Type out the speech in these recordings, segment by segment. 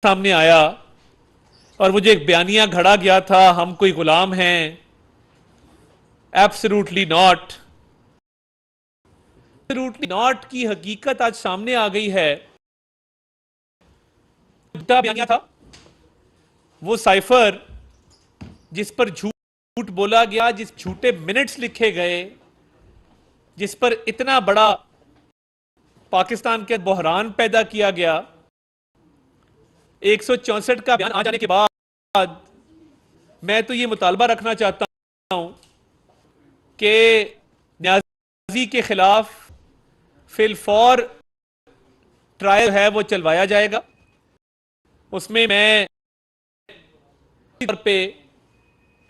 सामने आया और मुझे एक बयानिया घड़ा गया था, हम कोई गुलाम हैं। Absolutely not. एब्सोल्युटली नॉट की हकीकत आज सामने आ गई है। झूठा बयानिया था वो साइफर जिस पर झूठ बोला गया, जिस झूठे मिनट्स लिखे गए, जिस पर इतना बड़ा पाकिस्तान के बहरान पैदा किया गया। 164 का बयान आ जाने के बाद मैं तो ये मुतालबा रखना चाहता हूं कि न्याजी के खिलाफ फिलफौर ट्रायल है वो चलवाया जाएगा। उसमें मैं तौर पे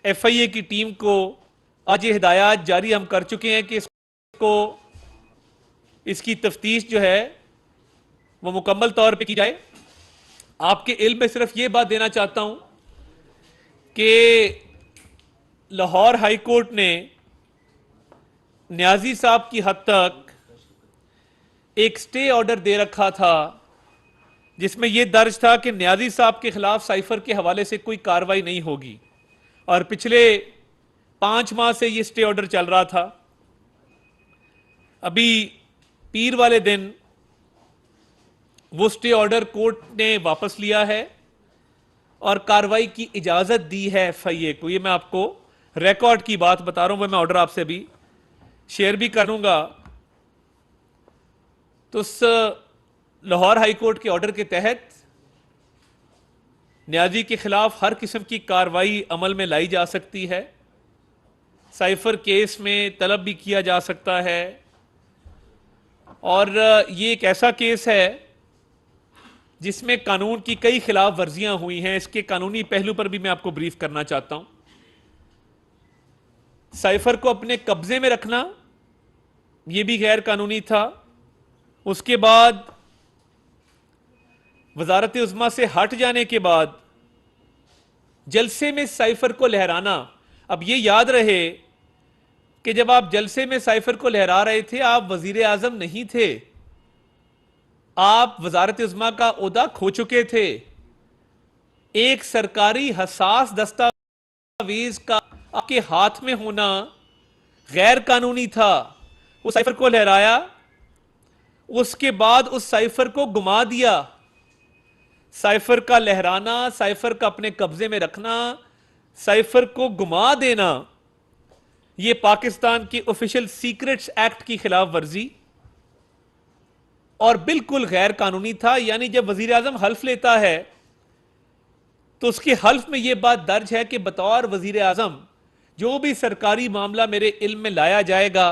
एफआईए की टीम को आज ये हिदायत जारी हम कर चुके हैं कि इसकी तफ्तीश जो है वो मुकम्मल तौर पे की जाए। आपके इल्म में सिर्फ ये बात देना चाहता हूं कि लाहौर हाई कोर्ट ने न्याजी साहब की हद तक एक स्टे ऑर्डर दे रखा था जिसमें यह दर्ज था कि न्याजी साहब के खिलाफ साइफर के हवाले से कोई कार्रवाई नहीं होगी। और पिछले 5 माह से यह स्टे ऑर्डर चल रहा था। अभी पीर वाले दिन वो स्टे ऑर्डर कोर्ट ने वापस लिया है और कार्रवाई की इजाजत दी है एफआईए को। ये मैं आपको रिकॉर्ड की बात बता रहा हूं, वो मैं ऑर्डर आपसे भी शेयर भी करूंगा। तो उस लाहौर हाई कोर्ट के ऑर्डर के तहत न्याजी के खिलाफ हर किस्म की कार्रवाई अमल में लाई जा सकती है। साइफर केस में तलब भी किया जा सकता है। और ये एक ऐसा केस है जिसमें कानून की कई खिलाफ वर्जियां हुई हैं। इसके कानूनी पहलू पर भी मैं आपको ब्रीफ करना चाहता हूं। साइफर को अपने कब्जे में रखना यह भी गैर कानूनी था। उसके बाद वजारत उज़्मा से हट जाने के बाद जलसे में साइफर को लहराना। अब यह याद रहे कि जब आप जलसे में साइफर को लहरा रहे थे आप वजीर आजम नहीं थे, आप वजारत उज़्मा का ओहदा खो चुके थे। एक सरकारी हसास दस्तावेज का आपके हाथ में होना गैर कानूनी था। उस साइफर को लहराया, उसके बाद उस साइफर को गुमा दिया। साइफर का लहराना, साइफर का अपने कब्जे में रखना, साइफर को गुमा देना, यह पाकिस्तान की ऑफिशियल सीक्रेट्स एक्ट की खिलाफ वर्जी और बिल्कुल गैर कानूनी था। यानी जब वजीर आजम हल्फ लेता है तो उसके हल्फ में यह बात दर्ज है कि बतौर वजीर आजम जो भी सरकारी मामला मेरे इल्म में लाया जाएगा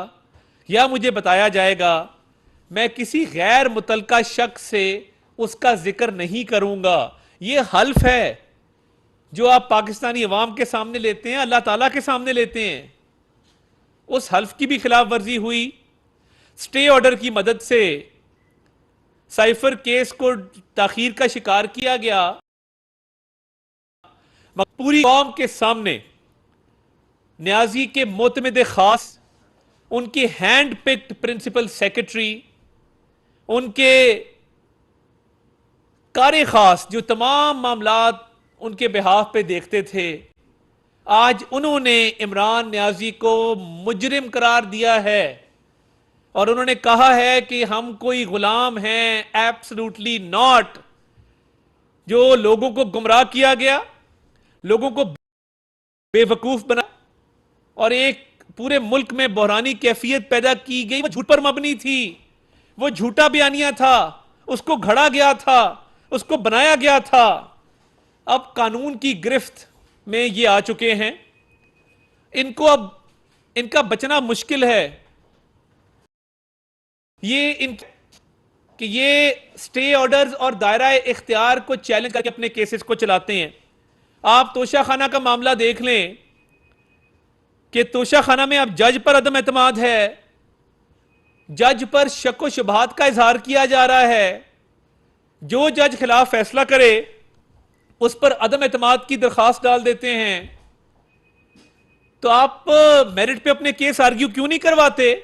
या मुझे बताया जाएगा, मैं किसी गैर मुतलका शख्स से उसका जिक्र नहीं करूंगा। यह हल्फ है जो आप पाकिस्तानी अवाम के सामने लेते हैं, अल्लाह ताला के सामने लेते हैं। उस हल्फ की भी खिलाफ वर्जी हुई। स्टे ऑर्डर की मदद से साइफर केस को ताखीर का शिकार किया गया। पूरी कौम के सामने न्याजी के मोतमिद खास, उनके हैंड पिक्ड प्रिंसिपल सेक्रेटरी, उनके कार खास जो तमाम मामलात उनके बिहाफ पे देखते थे, आज उन्होंने इमरान न्याजी को मुजरिम करार दिया है और उन्होंने कहा है कि हम कोई गुलाम हैं। Absolutely not. जो लोगों को गुमराह किया गया, लोगों को बेवकूफ बना और एक पूरे मुल्क में बहरानी कैफियत पैदा की गई, वो झूठ पर मबनी थी। वो झूठा बयानिया था, उसको घड़ा गया था, उसको बनाया गया था। अब कानून की गिरफ्त में ये आ चुके हैं। इनको अब इनका बचना मुश्किल है। कि ये स्टे ऑर्डर्स और दायरा इख्तियार को चैलेंज करके अपने केसेस को चलाते हैं। आप तोशा खाना का मामला देख लें कि तोशा खाना में अब जज पर अदम एतमाद है, जज पर शक व शुबहात का इजहार किया जा रहा है। जो जज खिलाफ फैसला करे उस पर अदम एतमाद की दरखास्त डाल देते हैं। तो आप मेरिट पे अपने केस आर्ग्यू क्यों नहीं करवाते?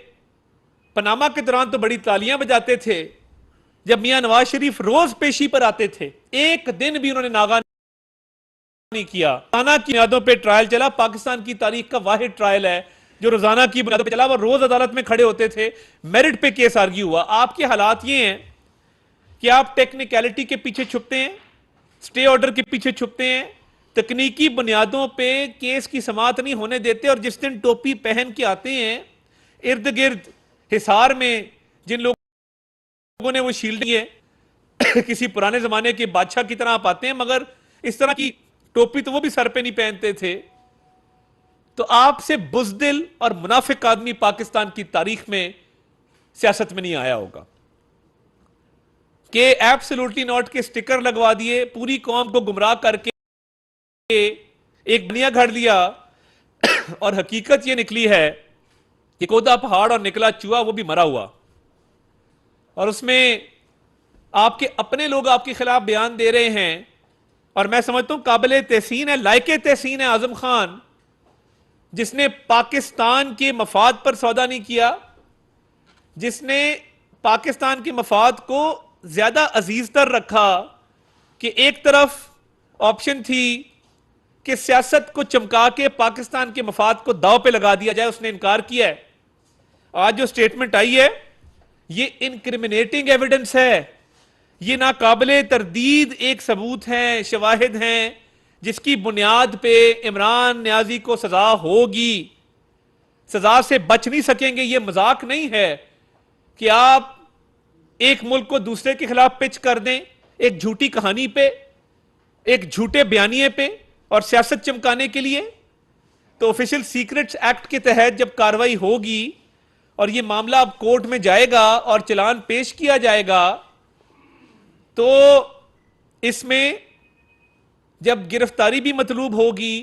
पनामा के दौरान तो बड़ी तालियां बजाते थे जब मियां नवाज शरीफ रोज पेशी पर आते थे, एक दिन भी उन्होंने नागा नहीं किया। रोजाना की बुनियादों पे ट्रायल चला, पाकिस्तान की तारीख का वाहिद ट्रायल है जो रोजाना की बुनियादों पे चला। वो रोज अदालत में खड़े होते थे, मेरिट पे केस आर्ग्यू हुआ। आपके हालात ये हैं कि आप टेक्निकलिटी के पीछे छुपते हैं, स्टे ऑर्डर के पीछे छुपते हैं, तकनीकी बुनियादों पे केस की समाअत नहीं होने देते, और जिस दिन टोपी पहन के आते हैं इर्द गिर्द हिसार में जिन लोगों ने वो शील्ड है किसी पुराने जमाने के बादशाह की तरह आप आते हैं, मगर इस तरह की टोपी तो वो भी सर पे नहीं पहनते थे। तो आपसे बुजदिल और मुनाफिक आदमी पाकिस्तान की तारीख में सियासत में नहीं आया होगा कि एब्सोल्युटली नॉट के स्टिकर लगवा दिए, पूरी कौम को गुमराह करके एक दुनिया घड़ दिया। और हकीकत यह निकली है कि कोदा पहाड़ और निकला चूहा, वो भी मरा हुआ, और उसमें आपके अपने लोग आपके खिलाफ बयान दे रहे हैं। और मैं समझता हूं काबिल तहसीन है, लायके तहसीन है आजम खान, जिसने पाकिस्तान के मफाद पर सौदा नहीं किया, जिसने पाकिस्तान के मफाद को ज्यादा अजीज तर रखा। कि एक तरफ ऑप्शन थी कि सियासत को चमका के पाकिस्तान के मफाद को दाव पे लगा दिया जाए, उसने इनकार किया है। आज जो स्टेटमेंट आई है ये इनक्रिमिनेटिंग एविडेंस है, ये नाकाबिले तरदीद एक सबूत हैं, शवाहिद हैं, जिसकी बुनियाद पे इमरान न्याजी को सजा होगी, सजा से बच नहीं सकेंगे। ये मजाक नहीं है कि आप एक मुल्क को दूसरे के खिलाफ पिच कर दें एक झूठी कहानी पे, एक झूठे बयानिए पे, और सियासत चमकाने के लिए। तो ऑफिशियल सीक्रेट्स एक्ट के तहत जब कार्रवाई होगी और यह मामला अब कोर्ट में जाएगा और चालान पेश किया जाएगा, तो इसमें जब गिरफ्तारी भी मतलूब होगी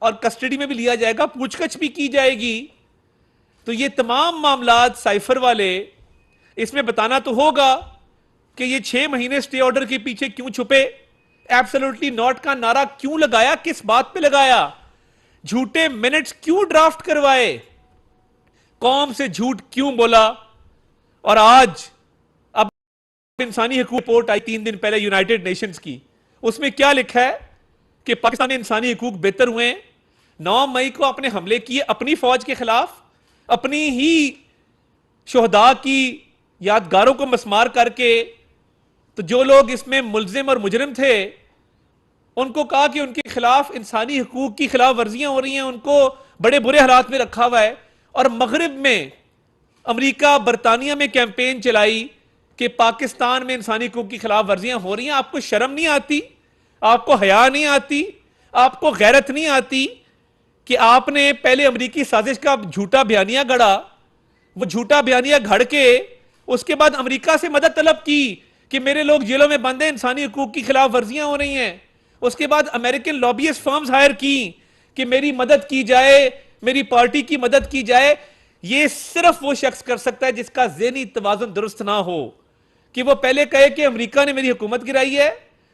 और कस्टडी में भी लिया जाएगा, पूछताछ भी की जाएगी, तो ये तमाम मामलात साइफर वाले, इसमें बताना तो होगा कि ये 6 महीने स्टे ऑर्डर के पीछे क्यों छुपे, एब्सोल्युटली नॉट का नारा क्यों लगाया, किस बात पे लगाया, झूठे मिनट्स क्यों ड्राफ्ट करवाए, कौम से झूठ क्यों बोला। और आज अब इंसानी हकूक रिपोर्ट आई 3 दिन पहले यूनाइटेड नेशंस की, उसमें क्या लिखा है कि पाकिस्तानी इंसानी हकूक बेहतर हुए हैं। 9 मई को आपने हमले किए अपनी फौज के खिलाफ, अपनी ही शोहदा की यादगारों को मसमार करके। तो जो लोग इसमें मुलजिम और मुजरिम थे उनको कहा कि उनके खिलाफ इंसानी हकूक की खिलाफ वर्जियां हो रही हैं, उनको बड़े बुरे हालात में रखा हुआ है। और मगरिब में अमेरिका बरतानिया में कैंपेन चलाई कि पाकिस्तान में इंसानी हकूक की खिलाफ वर्जियां हो रही हैं। आपको शर्म नहीं आती, आपको हया नहीं आती, आपको गैरत नहीं आती कि आपने पहले अमेरिकी साजिश का झूठा बयानिया गढ़ा, वो झूठा बयानिया घड़ के उसके बाद अमेरिका से मदद तलब की कि मेरे लोग जेलों में बंद हैं, इंसानी हकूक की खिलाफ वर्जियां हो रही हैं। उसके बाद अमेरिकन लॉबियस्ट फर्म्स हायर की कि मेरी मदद की जाए, मेरी पार्टी की मदद की जाए। ये सिर्फ वो शख्स कर सकता है जिसका ज़हनी तवाज़ुन दुरुस्त ना हो, कि वो पहले कहे कि अमेरिका ने मेरी हुकूमत गिराई है,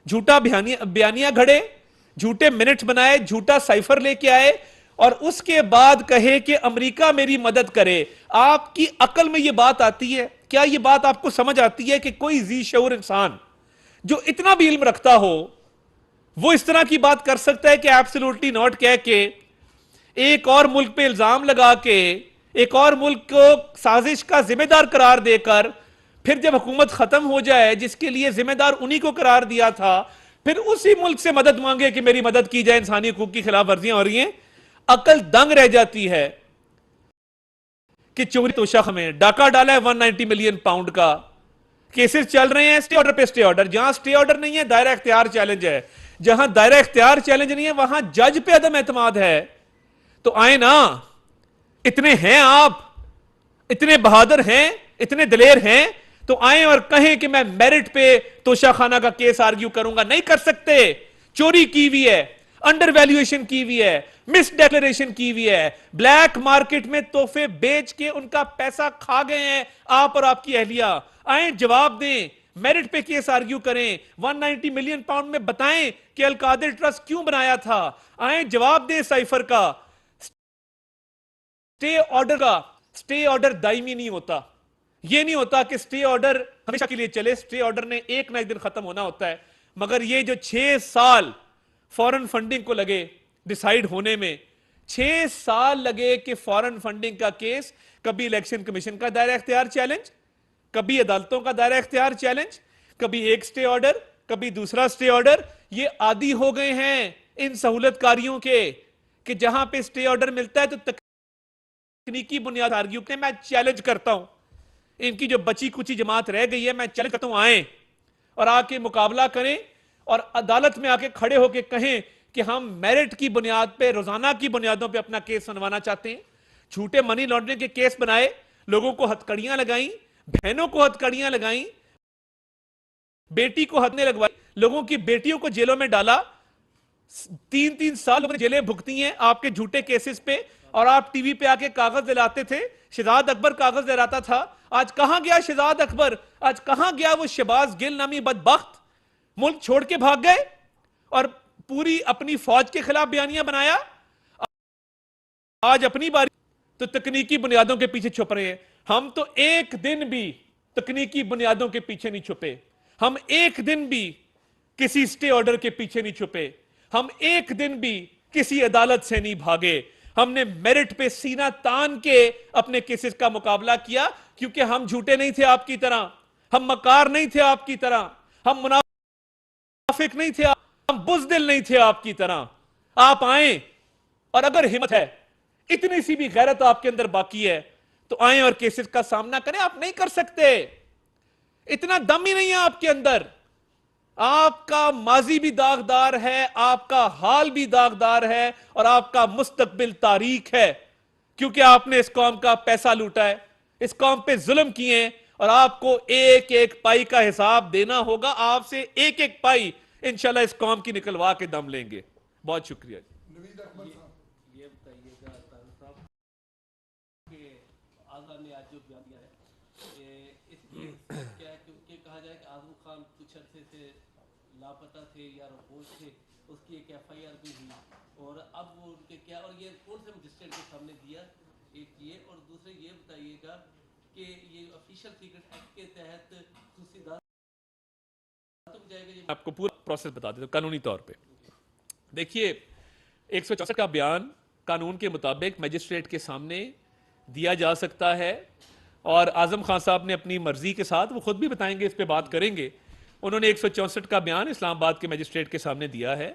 झूठा बयानिया घड़े, झूठे मिनट्स बनाए, झूठा साइफर लेके आए, और उसके बाद कहे कि अमेरिका मेरी मदद करे। आपकी अकल में यह बात आती है? क्या यह बात आपको समझ आती है कि कोई जी शऊर इंसान जो इतना भी इल्म रखता हो वो इस तरह की बात कर सकता है कि एब्सोल्युटली नॉट कह के एक और मुल्क पे इल्जाम लगा के एक और मुल्क को साजिश का जिम्मेदार करार देकर फिर जब हुकूमत खत्म हो जाए जिसके लिए जिम्मेदार उन्हीं को करार दिया था, फिर उसी मुल्क से मदद मांगे कि मेरी मदद की जाए, इंसानी हकूक की खिलाफ वर्जियां हो रही हैं। अकल दंग रह जाती है कि चोरी तोशाख में डाका डाला है 190 मिलियन पाउंड का, केसेस चल रहे हैं स्टे ऑर्डर पे स्टे ऑर्डर। जहां स्टे ऑर्डर नहीं है दायरा इख्तियार चैलेंज है, जहां दायरा इख्तियार चैलेंज नहीं है वहां जज पे अदम एतमाद है। तो आए ना, इतने हैं आप, इतने बहादुर हैं, इतने दिलेर हैं, तो आए और कहें कि मैं मेरिट पे तोशाखाना का केस आर्ग्यू करूंगा। नहीं कर सकते। चोरी की हुई है, अंडर वैल्यूएशन की हुई है, मिस डेक्लेरेशन की हुई है, ब्लैक मार्केट में तोहफे बेच के उनका पैसा खा गए हैं आप और आपकी अहलिया। आए जवाब दें, मेरिट पे केस आर्ग्यू करें, 190 मिलियन पाउंड में बताएं कि अलकादिर ट्रस्ट क्यों बनाया था। आए जवाब दें साइफर का। स्टे ऑर्डर दायमी नहीं होता। यह नहीं होता कि स्टे ऑर्डर हमेशा के लिए चले। स्टे ऑर्डर ने एक ना एक दिन खत्म होना होता है, मगर ये जो 6 साल फॉरेन फंडिंग को लगे डिसाइड होने में, 6 साल लगे कि फॉरेन फंडिंग का केस, कभी इलेक्शन कमीशन का दायरा इख्तियार चैलेंज, कभी अदालतों का दायरा इख्तियार चैलेंज, कभी एक स्टे ऑर्डर, कभी दूसरा स्टे ऑर्डर। ये आदी हो गए हैं इन सहूलतकारियों के कि जहां पे स्टे ऑर्डर मिलता है तो तकनीकी बुनियाद आर्ग्यू करते हैं। मैं चैलेंज करता हूं, इनकी जो बची कुची जमात रह गई है, मैं चैलेंज करता हूं, आए और आके मुकाबला करें और अदालत में आके खड़े होकर कहें कि हम मेरिट की बुनियाद पे, रोजाना की बुनियादों पे अपना केस सुनवाना चाहते हैं। झूठे मनी लॉन्ड्रिंग के केस बनाए, लोगों को हथकड़ियां लगाई, बहनों को हथकड़ियां लगाई, बेटी को हथने लगवाई, लोगों की बेटियों को जेलों में डाला। 3-3 साल लोगों ने जेलें भुगती हैं आपके झूठे केसेस पे, और आप टीवी पे आके कागज दिलाते थे। शहजाद अकबर कागज दिलाता था, आज कहां गया शहजाद अकबर? आज कहां गया वो शहबाज गिल नामी बदबख्त? मुल्क छोड़ के भाग गए और पूरी अपनी फौज के खिलाफ बयानियां बनाया। आज अपनी बारी तो तकनीकी बुनियादों के पीछे छुप रहे हैं। हम तो एक दिन भी तकनीकी बुनियादों के पीछे नहीं छुपे, हम एक दिन भी किसी स्टे ऑर्डर के पीछे नहीं छुपे, हम एक दिन भी किसी अदालत से नहीं भागे। हमने मेरिट पे सीना तान के अपने केसेस का मुकाबला किया, क्योंकि हम झूठे नहीं थे आपकी तरह, हम मकार नहीं थे आपकी तरह, हम मुनाफिक नहीं थे, हम बुज़दिल नहीं थे आपकी तरह। आप आए और अगर हिम्मत है, इतनी सी भी गैरत आपके अंदर बाकी है, तो आए और केसेस का सामना करें। आप नहीं कर सकते, इतना दम ही नहीं है आपके अंदर। आपका माजी भी दागदार है, आपका हाल भी दागदार है, और आपका मुस्तकबिल तारीख है, क्योंकि आपने इस कौम का पैसा लूटा है, इस कौम पे जुल्म किए हैं, और आपको एक एक पाई का हिसाब देना होगा। आपसे एक एक पाई इंशाल्लाह इस कौम की निकलवा के दम लेंगे। बहुत शुक्रिया जी। ये बताइएगा तारिक साहब कि आज़ा ने आज जो बयान दिया है, इसमें क्या है, क्योंकि कहा जाए कि आजम खान कुछ अरसे से लापता थे या रोपोश थे, उसकी एक FIR भी हुई, और अब वो उनके क्या, और ये कौन से मजिस्ट्रेट के सामने दिया, एक ये, और दूसरे ये बताइएगा कि ये ऑफिशियल सीक्रेट एक्ट के तहत खुसूसी अदालतों में जाएगा। ये आपको पूरा प्रोसेस बता देता हूं कानूनी तौर पे। देखिए, 164 का बयान कानून के मुताबिक मजिस्ट्रेट के सामने दिया जा सकता है, और आजम खान साहब ने अपनी मर्जी के साथ, वो खुद भी बताएंगे, इस पे बात करेंगे, उन्होंने 164 का बयान इस्लामाबाद के मजिस्ट्रेट के सामने दिया है,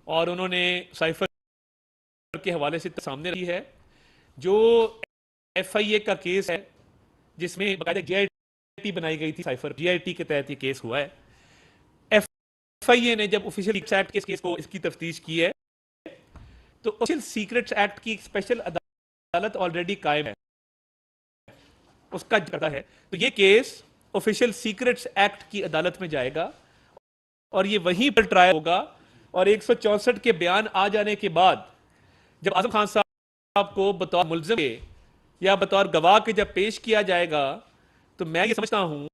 और उन्होंने साइफर के हवाले से सामने रही है। जो FIA का केस है, जिसमें बाकायदा GIT बनाई गई थी, साइफर GIT के तहत ये केस हुआ है। FIA ने जब ऑफिशियल एक्ट के केस को, इसकी तफ्तीश की है, तो ऑफिशियल सीक्रेट्स एक्ट की स्पेशल अदालत ऑलरेडी कायम है, उसका करता है। तो ये केस ऑफिशियल सीक्रेट्स एक्ट की अदालत में जाएगा, और ये वहीं पर ट्रायल होगा। और 164 के बयान आ जाने के बाद जब आजम खान साहब को बतौर मुल्जिम के या बतौर गवाह के जब पेश किया जाएगा, तो मैं ये समझता हूं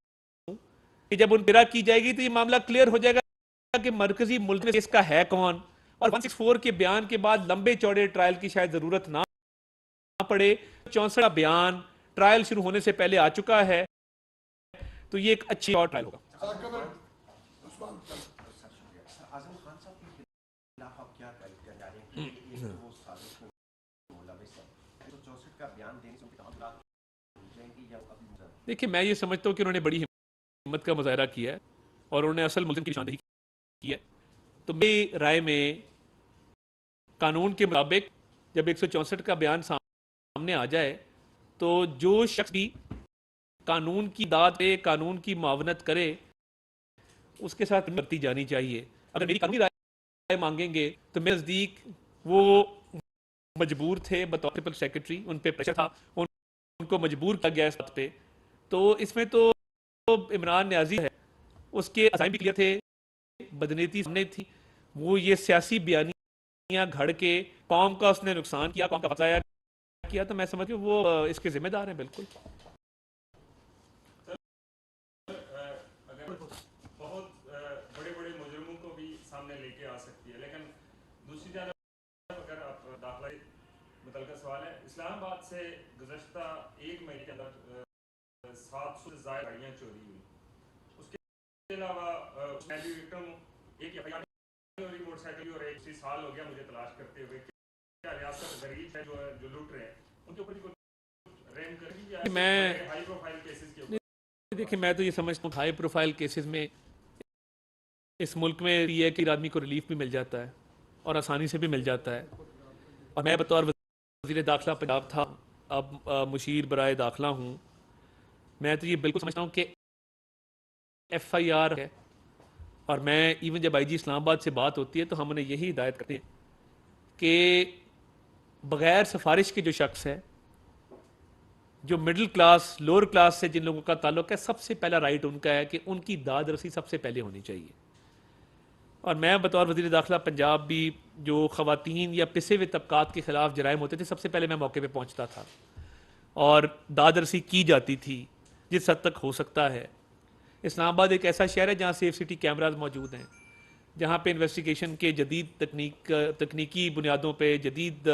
कि जब उन पेरा की जाएगी तो ये मामला क्लियर हो जाएगा कि मरकजी मुल्जिम इसका है कौन। और 164 के बयान के बाद लंबे चौड़े ट्रायल की शायद जरूरत ना पड़े। 64 का बयान ट्रायल शुरू होने से पहले आ चुका है, तो ये एक अच्छी और ट्रायल होगा। आजम खान साहब के खिलाफ आप क्या कर जा रहे हैं? एक तो वो साजिश में मुलविस है, 164 का बयान देने से उनके तमाम हो जाएंगे या अभी? देखिए, मैं ये समझता हूँ कि उन्होंने बड़ी हिम्मत का मुजाहरा किया है, और उन्होंने असल मुल्जिम की निशानदेही की है। तो मेरी राय में कानून के मुताबिक जब 164 का बयान सामने आ जाए, तो जो शख्स भी कानून की दाद पे, कानून की मुआवनत करे, उसके साथ करती जानी चाहिए। अगर मेरी कानूनी राय मांगेंगे तो मेरे नजदीक वो मजबूर थे, बतौर प्रिंसिपल सेक्रेटरी उन पे प्रेशर था, उनको मजबूर किया गया इस बात पे। तो इसमें तो इमरान न्याजी है, उसके अज़ाइम भी क्लियर थे, बदनीति सामने थी, वो ये सियासी बयानियां घड़ के कौम का उसने नुकसान किया, कौम का फसाया किया। तो मैं समझती हूँ वो इसके जिम्मेदार हैं बिल्कुल। बहुत बड़े बड़े मुजरिमों को भी सामने लेके आ सकती है, लेकिन दूसरी जानब अगर आप दाखिला मुतल्लिक़ा सवाल है, इस्लामाबाद से गुज़श्ता 1 महीने के अंदर 700 से ज़ायद गाड़ियाँ चोरी हुई, अलावा मैं भी विक्टिम हूँ, एक एफआईआर और मोटरसाइकिल और एक साल हो गया मुझे तलाश करते हुए। क्या रियासत गरीब है जो लूट रहे हैं उनके ऊपर कोई रैम करेगी या मैं हाई प्रोफाइल केसेस के ऊपर? देखिए, मैं तो ये समझता हूँ हाई प्रोफाइल केसेस में इस मुल्क में ये है कि आदमी को रिलीफ भी मिल जाता है और आसानी से भी मिल जाता है। और मैं बतौर वज़ीर दाखिला पंजाब था, अब मुशीर बराए दाखिला हूँ। मैं तो ये बिल्कुल समझता हूँ कि FIR है, और मैं इवन जब IG इस्लामाबाद से बात होती है तो हम उन्हें यही हिदायत करते हैं कि बग़ैर सिफारिश के जो शख्स है, जो मिडिल क्लास लोअर क्लास से जिन लोगों का ताल्लुक है, सबसे पहला राइट उनका है कि उनकी दाद रसी सबसे पहले होनी चाहिए। और मैं बतौर वज़ीर दाखिला पंजाब भी जो ख़वातीन या पिसे हुए तबकात के ख़िलाफ़ जराइम होते थे, सबसे पहले मैं मौके पे पहुंचता था और दाद रसी की जाती थी जिस हद तक हो सकता है। इस्लामाबाद एक ऐसा शहर है जहाँ सेफ सिटी कैमराज मौजूद हैं, जहाँ पे इन्वेस्टिगेशन के जदीद तकनीकी बुनियादों पे जदीद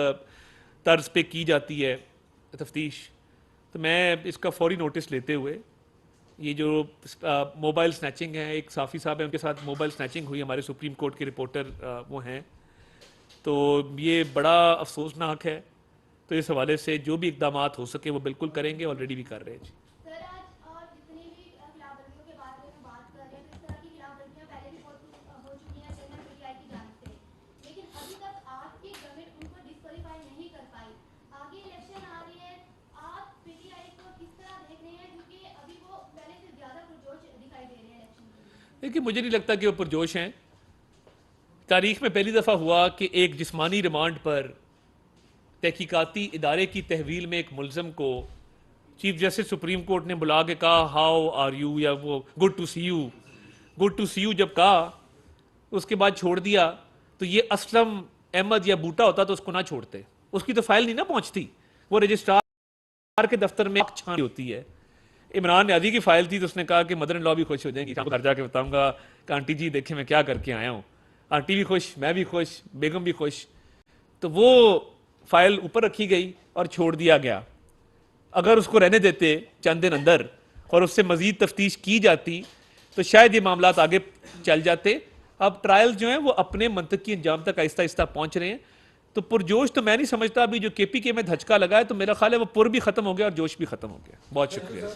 तर्ज पे की जाती है तफ्तीश। तो मैं इसका फौरी नोटिस लेते हुए ये जो मोबाइल स्नैचिंग है, एक साफ़ी साहब है उनके साथ मोबाइल स्नैचिंग हुई, हमारे सुप्रीम कोर्ट के रिपोर्टर वो हैं, तो ये बड़ा अफसोसनाक है। तो इस हवाले से जो भी इकदाम हो सके वो बिल्कुल करेंगे, ऑलरेडी भी कर रहे हैं जी। सर, आज और जितनी भी खिलाफवर्जियों के बारे में बात कर रहे हैं, तो इस तरह की खिलाफवर्जियां पहले भी हो चुकी हैं चेयरमैन PTI की जानिब से, लेकिन अभी तक आपकी गवर्नमेंट उनको डिस्क्वालीफाई नहीं कर पाई। आगे इलेक्शन आ रही है, आप PTI को किस तरह देख रहे हैं, क्योंकि अभी वो पहले से ज़्यादा पुरजोश दिखाई दे रहे हैं इलेक्शन के लिए? देखिए, मुझे नहीं लगता कि वो पुरजोश हैं। तारीख में पहली दफ़ा हुआ कि एक जिस्मानी रिमांड पर तहकीकाती इदारे की तहवील में एक मुलज़म को चीफ जस्टिस सुप्रीम कोर्ट ने बुला के कहा हाउ आर यू, या वो गुड टू सी यू जब कहा, उसके बाद छोड़ दिया। तो ये असलम अहमद या बूटा होता तो उसको ना छोड़ते, उसकी तो फाइल नहीं ना पहुंचती, वो रजिस्ट्रार के दफ्तर में छान होती है। इमरान न्याजी की फाइल थी तो उसने कहा कि मदर इन लॉ भी खुश हो जाएंगी, घर जाके बताऊंगा कि आंटी जी देखे मैं क्या करके आया हूँ। आंटी भी खुश, मैं भी खुश, बेगम भी खुश। तो वो फाइल ऊपर रखी गई और छोड़ दिया गया। अगर उसको रहने देते चंद दिन अंदर और उससे मजीद तफ्तीश की जाती तो शायद ये मामला आगे चल जाते। अब ट्रायल जो है वो अपने मंतकी अंजाम तक आहिस्ता आहिस्ता पहुंच रहे हैं। तो पुरजोश तो मैं नहीं समझता। अभी जो KPK में धचका लगा है तो मेरा ख्याल है वो पुर भी खत्म हो गया और जोश भी खत्म हो गया। बहुत शुक्रिया।